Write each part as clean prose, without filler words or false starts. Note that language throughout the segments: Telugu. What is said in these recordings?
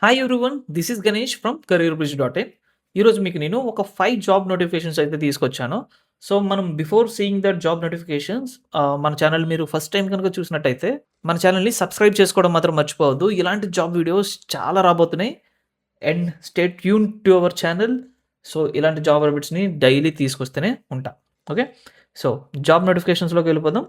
Hi everyone. This is Ganesh from careerbridge.in. ఈరోజు మీకు నేను ఒక 5 జాబ్ నోటిఫికేషన్స్ అయితే తీసుకొచ్చాను. సో, మనం before seeing that job notifications మన ఛానల్ మీరు ఫస్ట్ టైమ్ గనుక చూసినట్టయితే మన ఛానల్‌ని సబ్స్క్రైబ్ చేసుకోవడం మాత్రం మర్చిపోవద్దు. ఇలాంటి జాబ్ వీడియోస్ చాలా రాబోతున్నాయి. And stay tune to our channel. So, ఇలాంటి జాబ్ అప్డేట్స్‌ని డైలీ తీసుకొస్తూనే ఉంటా. ఓకే. సో, జాబ్ నోటిఫికేషన్స్‌లోకి వెళ్ళిపోదాం.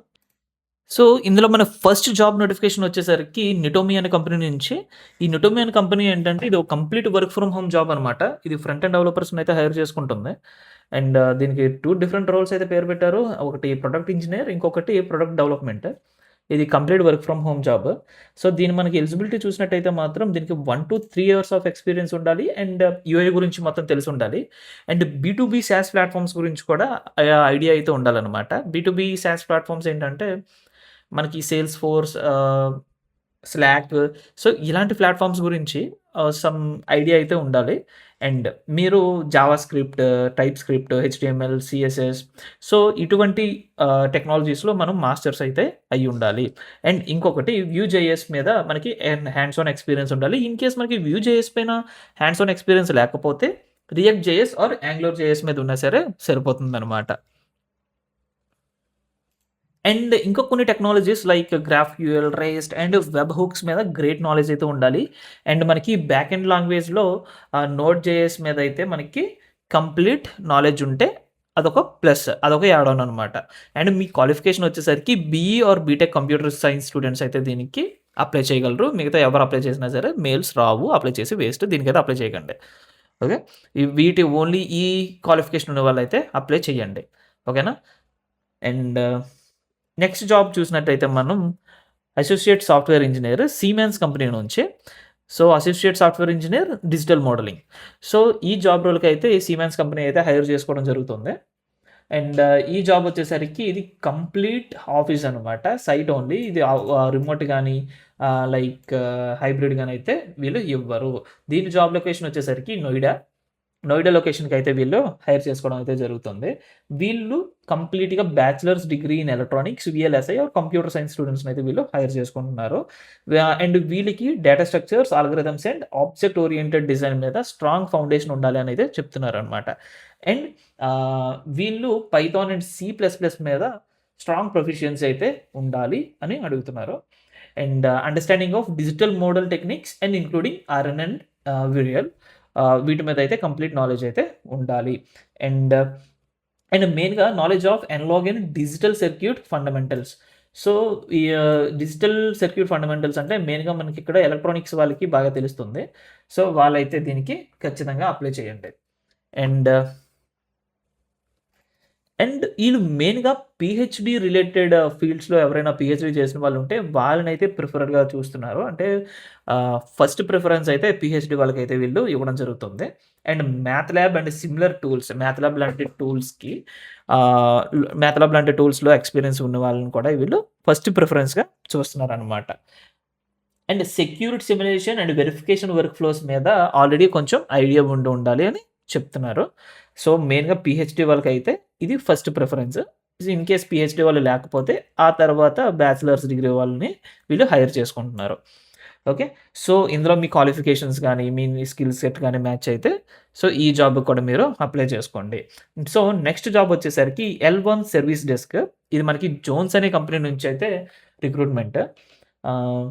సో, ఇందులో మన ఫస్ట్ జాబ్ నోటిఫికేషన్ వచ్చేసరికి నిటోమి అనే కంపెనీ నుంచి. ఈ నిటోమి అనే కంపెనీ ఏంటంటే ఇది ఒక complete work from home job అనమాట. ఇది ఫ్రంట్ ఎండ్ డెవలపర్స్‌ని అయితే హైర్ చేసుకుంటుంది. అండ్ దీనికి 2 డిఫరెంట్ రోల్స్ అయితే పేరు పెట్టారు. ఒకటి ప్రొడక్ట్ ఇంజినీర్, ఇంకొకటి ప్రొడక్ట్ డెవలప్‌మెంట్. ఇది complete work from home job. So, దీని మనకి ఎలిజిబిలిటీ చూసినట్టయితే మాత్రం దీనికి 1-3 ఇయర్స్ ఆఫ్ ఎక్స్‌పీరియన్స్ ఉండాలి. అండ్ యూఐ గురించి మొత్తం తెలిసుండాలి. అండ్ బీ2బీ సాస్ ప్లాట్‌ఫార్మ్స్ గురించి కూడా ఐడియా అయితే ఉండాలనమాట. బీ2బీ సాస్ ప్లాట్‌ఫార్మ్స్ ఏంటంటే మనకి సేల్స్ ఫోర్స్, స్లాక్, సో, ఇలాంటి ప్లాట్‌ఫార్మ్స్ గురించి సమ్ ఐడియా అయితే ఉండాలి. అండ్ మీరు JavaScript, TypeScript, HTML, CSS, so, ఇటువంటి టెక్నాలజీస్‌లో మనం మాస్టర్స్ అయితే అయ్యుండాలి. అండ్ ఇంకొకటి వ్యూ జేఎస్ మీద మనకి హ్యాండ్స్ ఆన్ ఎక్స్‌పీరియన్స్ ఉండాలి. ఇన్ కేస్ మనకి వ్యూ జేఎస్ పైన హ్యాండ్స్ ఆన్ ఎక్స్‌పీరియన్స్ లేకపోతే React JS or Angular JS మీద ఉన్నా సరే సరిపోతుందనమాట. అండ్ ఇంకా కొన్ని technologies like GraphQL, rest and webhooks మీద గ్రేట్ నాలెడ్జ్ అయితే ఉండాలి. అండ్ మనకి బ్యాక్ ఎండ్ లాంగ్వేజ్‌లో నోడ్ జేఎస్ మీద అయితే మనకి కంప్లీట్ నాలెడ్జ్ ఉంటే అదొక ప్లస్. అదొక యాడ్ ఆన్ అనమాట. అండ్ మీ క్వాలిఫికేషన్ వచ్చేసరికి BE or BTech computer science students అయితే దీనికి అప్లై చేయగలరు. మిగతా ఎవరు అప్లై చేసినా సరే మెయిల్స్ రావు. అప్లై చేసి వేస్ట్. దీనికైతే అప్లై చేయకండి. ఓకే. వీటి ఓన్లీ ఈ క్వాలిఫికేషన్ ఉన్న వాళ్ళైతే అప్లై చేయండి. ఓకేనా? అండ్ నెక్స్ట్ జాబ్ చూసినట్టయితే మనం associate software engineer Siemens company నుంచి. So, associate software engineer digital modelling. So, ఈ జాబ్ రోల్‌కైతే సీమెన్స్ కంపెనీ అయితే హైర్ చేసుకోవడం జరుగుతుంది. అండ్ ఈ జాబ్ వచ్చేసరికి ఇది కంప్లీట్ ఆఫీస్ అనమాట. Site only. ఇది రిమోట్ గాని లైక్ హైబ్రిడ్ గాని అయితే వీళ్ళు ఇవ్వరు. దీని జాబ్ లొకేషన్ వచ్చేసరికి నోయిడా. నోయిడా లొకేషన్‌కైతే వీళ్ళు హైర్ చేసుకోవడం అయితే జరుగుతుంది. వీళ్ళు కంప్లీట్‌గా bachelor's degree in electronics, VLSI or computer science స్టూడెంట్స్‌ని అయితే వీళ్ళు హైర్ చేసుకుంటున్నారు. అండ్ వీళ్ళకి data structures, algorithms and object oriented design మీద స్ట్రాంగ్ ఫౌండేషన్ ఉండాలి అని అయితే చెప్తున్నారనమాట. అండ్ వీళ్ళు Python and C plus plus మీద స్ట్రాంగ్ ప్రొఫిషియన్సీ అయితే ఉండాలి అని అడుగుతున్నారు. And understanding of digital model techniques and including RN and Verilog, వీటి మీద అయితే కంప్లీట్ నాలెడ్జ్ అయితే ఉండాలి. అండ్ మెయిన్‌గా knowledge of analogue and digital circuit fundamentals. So, ఈ డిజిటల్ సర్క్యూట్ ఫండమెంటల్స్ అంటే మెయిన్‌గా మనకి ఇక్కడ ఎలక్ట్రానిక్స్ వాళ్ళకి బాగా తెలుస్తుంది. సో, వాళ్ళైతే దీనికి ఖచ్చితంగా అప్లై చేయండి. అండ్ ఈళ్ళు మెయిన్‌గా పీహెచ్‌డీ రిలేటెడ్ ఫీల్డ్స్‌లో ఎవరైనా పీహెచ్‌డీ చేసిన వాళ్ళుంటే వాళ్ళనైతే ప్రిఫర్డ్‌గా చూస్తున్నారు. అంటే ఫస్ట్ ప్రిఫరెన్స్ అయితే పీహెచ్‌డీ వాళ్ళకైతే వీళ్ళు ఇవ్వడం జరుగుతుంది. And MATLAB and similar tools, MATLAB లాంటి టూల్స్‌లో ఎక్స్‌పీరియన్స్ ఉన్న వాళ్ళని కూడా వీళ్ళు ఫస్ట్ ప్రిఫరెన్స్‌గా చూస్తున్నారనమాట. And security simulation and verification workflows మీద ఆల్రెడీ కొంచెం ఐడియా ఉండాలి అని చెప్తున్నారు. సో, మెయిన్‌గా పీహెచ్‌డీ వాళ్ళకైతే ఇది first preference. In case PhD వాళ్ళు లేకపోతే ఆ తర్వాత బ్యాచిలర్స్ డిగ్రీ వాళ్ళని వీళ్ళు హైర్ చేసుకుంటున్నారు. ఓకే. సో, ఇందులో మీ క్వాలిఫికేషన్స్ గాని, మీ స్కిల్ సెట్ గాని మ్యాచ్ అయితే సో, ఈ జాబ్‌కి కూడా మీరు అప్లై చేసుకోండి. సో, నెక్స్ట్ జాబ్ వచ్చేసరికి L1 సర్వీస్ డెస్క్. ఇది మనకి జోన్స్ అనే కంపెనీ నుంచి అయితే రిక్రూట్‌మెంట్. ఆహ్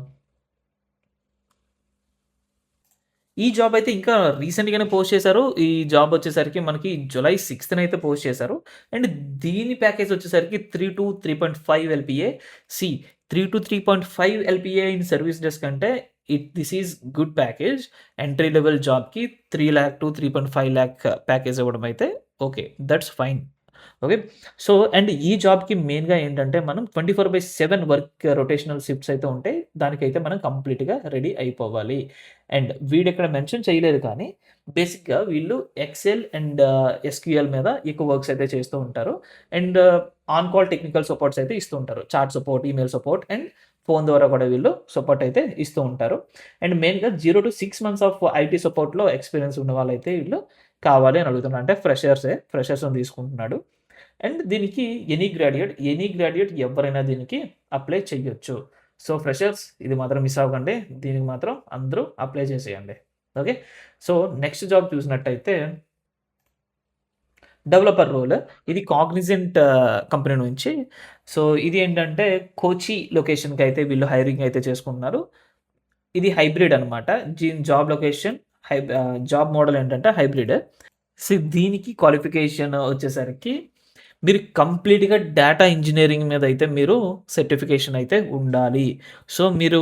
ఈ జాబ్ అయితే ఇంకా రీసెంట్‌గానే పోస్ట్ చేశారు. ఈ జాబ్ వచ్చేసరికి మనకి జులై 6థ్ అయితే పోస్ట్ చేశారు. అండ్ దీని ప్యాకేజ్ వచ్చేసరికి 3-3.5 LPA. See 3-3.5 LPA in service desk అంటే this is good package. Entry level జాబ్‌కి 3,00,000-3.5 లాక్ ప్యాకేజ్ ఇవ్వడం అయితే okay. That's fine. Okay. So, and ఈ జాబ్‌కి మెయిన్‌గా ఏంటంటే మనం 24/7 వర్క్ రొటేషనల్ షిఫ్ట్స్ అయితే ఉంటాయి. దానికైతే మనం కంప్లీట్‌గా రెడీ అయిపోవాలి. అండ్ వీడిక్కడ మెన్షన్ చేయలేదు కానీ బేసిక్‌గా వీళ్ళు ఎక్సెల్ అండ్ ఎస్‌క్యూఎల్ మీద ఎక్కువ వర్క్స్ అయితే చేస్తూ ఉంటారు. And on call technical supports అయితే ఇస్తూ ఉంటారు. Chat support, email support and phone ద్వారా కూడా వీళ్ళు సపోర్ట్ అయితే ఇస్తూ ఉంటారు. అండ్ మెయిన్‌గా 0-6 మంత్స్ ఆఫ్ ఐటీ సపోర్ట్‌లో ఎక్స్‌పీరియన్స్ ఉన్న వాళ్ళైతే వీళ్ళు కావాలి అని అడుగుతున్నారు. అంటే ఫ్రెషర్స్‌ని తీసుకుంటున్నాడు. అండ్ దీనికి ఎనీ గ్రాడ్యుయేట్ ఎవ్వరైనా దీనికి అప్లై చేయొచ్చు. సో, ఫ్రెషర్స్ ఇది మాత్రం మిస్ అవ్వకండి. దీనికి మాత్రం అందరూ అప్లై చేసేయండి. ఓకే. సో, నెక్స్ట్ జాబ్ చూసినట్టయితే డెవలపర్ రోల్. ఇది కాగ్నిజెంట్ కంపెనీ నుంచి. సో, ఇది ఏంటంటే కోచి లొకేషన్‌కైతే వీళ్ళు హైరింగ్ అయితే చేసుకుంటున్నారు. ఇది హైబ్రిడ్ అనమాట. జాబ్ లొకేషన్ జాబ్ మోడల్ ఏంటంటే హైబ్రిడ్. దీనికి క్వాలిఫికేషన్ వచ్చేసరికి మీరు కంప్లీట్‌గా డేటా ఇంజినీరింగ్ మీద అయితే మీరు సర్టిఫికేషన్ అయితే ఉండాలి. సో, మీరు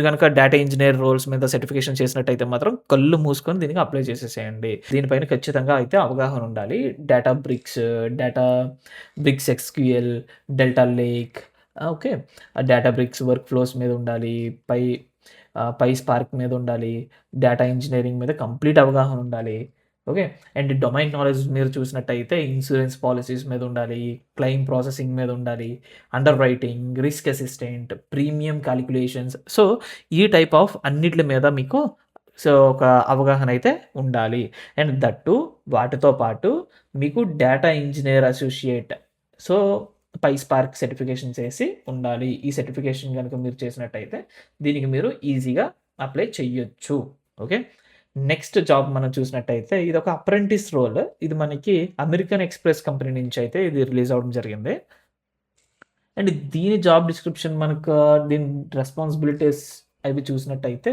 గనక డేటా ఇంజినీర్ రోల్స్ మీద సర్టిఫికేషన్ చేసినట్టయితే మాత్రం కళ్ళు మూసుకొని దీనికి అప్లై చేసేసేయండి. దీనిపైన ఖచ్చితంగా అయితే అవగాహన ఉండాలి. Databricks SQL, Delta Lake okay. Databricks workflows మీద ఉండాలి. పై స్పార్క్ మీద ఉండాలి. డేటా ఇంజినీరింగ్ మీద కంప్లీట్ అవగాహన ఉండాలి. ఓకే. అండ్ డొమైన్ నాలెడ్జ్ మీరు చూసినట్టయితే ఇన్స్యూరెన్స్ పాలిసీస్ మీద ఉండాలి. క్లెయిమ్ ప్రాసెసింగ్ మీద ఉండాలి. Under writing, risk assistant, premium calculations. So, ఈ టైప్ ఆఫ్ అన్నిట్ల మీద మీకు ఒక అవగాహన అయితే ఉండాలి. అండ్ దట్ టూ వాటితో పాటు మీకు data engineer associate so, spark certification చేసి ఉండాలి. ఈ సర్టిఫికేషన్ గనుక మీరు చేసినట్టయితే దీనికి మీరు ఈజీగా అప్లై చెయ్యొచ్చు. ఓకే. నెక్స్ట్ జాబ్ మనం చూసినట్టయితే ఇదొక అప్రెంటిస్ రోల్. ఇది మనకి అమెరికన్ ఎక్స్‌ప్రెస్ కంపెనీ నుంచి అయితే ఇది రిలీజ్ అవ్వడం జరిగింది. అండ్ దీని జాబ్ డిస్క్రిప్షన్ దీని రెస్పాన్సిబిలిటీస్ అవి చూసినట్టయితే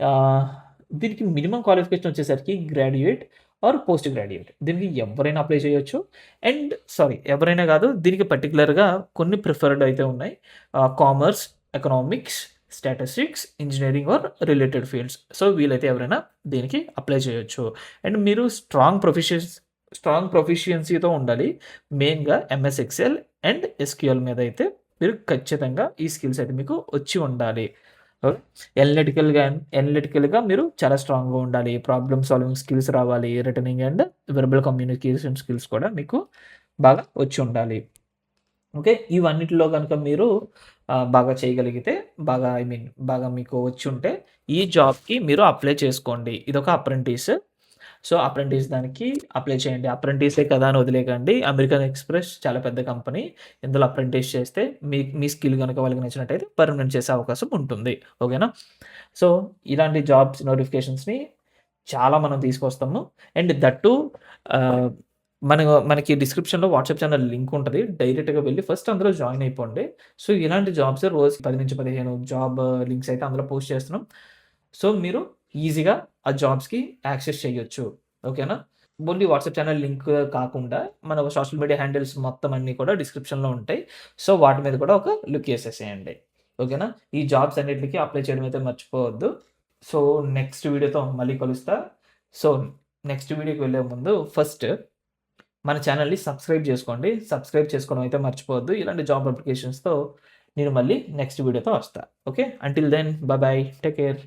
ఆహ్, దీనికి మినిమమ్ క్వాలిఫికేషన్ వచ్చేసరికి గ్రాడ్యుయేట్ ఆర్ పోస్ట్ గ్రాడ్యుయేట్. దీనికి ఎవరైనా అప్లై చేయొచ్చు. ఎవరైనా కాదు. దీనికి పర్టిక్యులర్‌గా కొన్ని ప్రిఫర్డ్ అయితే ఉన్నాయి. Commerce, economics, statistics, engineering or related fields. So, వీళ్ళైతే ఎవరైనా దీనికి అప్లై చేయొచ్చు. అండ్ మీరు స్ట్రాంగ్ ప్రొఫిషియన్సీతో ఉండాలి. మెయిన్‌గా ఎంఎస్ ఎక్సెల్ అండ్ ఎస్‌క్యూఎల్ మీద అయితే మీరు ఖచ్చితంగా ఈ స్కిల్స్ అయితే మీకు వచ్చి ఉండాలి. ఓకే. ఎనలిటికల్‌గా మీరు చాలా స్ట్రాంగ్‌గా ఉండాలి. ప్రాబ్లమ్ సాల్వింగ్ స్కిల్స్ రావాలి. రిటనింగ్ అండ్ వెర్బల్ కమ్యూనికేషన్ స్కిల్స్ కూడా మీకు బాగా వచ్చి ఉండాలి. ఓకే. ఇవన్నిటిలో గనుక మీరు బాగా చేయగలిగితే బాగా మీకు వచ్చుంటే ఈ జాబ్‌కి మీరు అప్లై చేసుకోండి. ఇదొక అప్రెంటిస్. సో, అప్రెంటిస్ దానికి అప్లై చేయండి. అప్రెంటిసే కదా అని వదిలేయకండి. అమెరికన్ ఎక్స్‌ప్రెస్ చాలా పెద్ద కంపెనీ. ఇందులో అప్రెంటిస్ చేస్తే మీ స్కిల్ గనుక వాళ్ళకి నచ్చినట్టయితే పర్మనెంట్ చేసే అవకాశం ఉంటుంది. ఓకేనా? సో, ఇలాంటి జాబ్స్ నోటిఫికేషన్స్‌ని చాలా మనం తీసుకొస్తాము. అండ్ దట్ టూ ఆహ్, మనకి డిస్క్రిప్షన్‌లో వాట్సాప్ ఛానల్ లింక్ ఉంటది. డైరెక్ట్‌గా వెళ్లి ఫస్ట్ అందులో జాయిన్ అయిపోండి. సో, ఇలాంటి జాబ్స్ రోజుకి 10-15 జాబ్ లింక్స్ అయితే అందులో పోస్ట్ చేస్తున్నాం. సో, మీరు ఈజీగా ఆ జాబ్స్‌కి యాక్సెస్ చేయొచ్చు. ఓకేనా? ఓన్లీ వాట్సాప్ ఛానల్ లింక్ కాకుండా మన సోషల్ మీడియా హ్యాండిల్స్ మొత్తం అన్నీ కూడా డిస్క్రిప్షన్‌లో ఉంటాయి. సో, వాటి మీద కూడా ఒక లుక్ ఏసేసేయండి. ఓకేనా? ఈ జాబ్స్ అన్నిట్లికి అప్లై చేయడం అయితే మర్చిపోవద్దు. సో, నెక్స్ట్ వీడియోతో మళ్ళీ కలుస్తా. సో, నెక్స్ట్ వీడియోకి వెళ్ళే ముందు ఫస్ట్ మన ఛానల్‌ని సబ్స్క్రైబ్ చేసుకోండి. సబ్స్క్రైబ్ చేసుకోవడం అయితే మర్చిపోవద్దు. ఇలాంటి జాబ్ అప్లికేషన్స్‌తో నేను మళ్ళీ నెక్స్ట్ వీడియోతో వస్తా. Okay. Until then bye bye. Take care.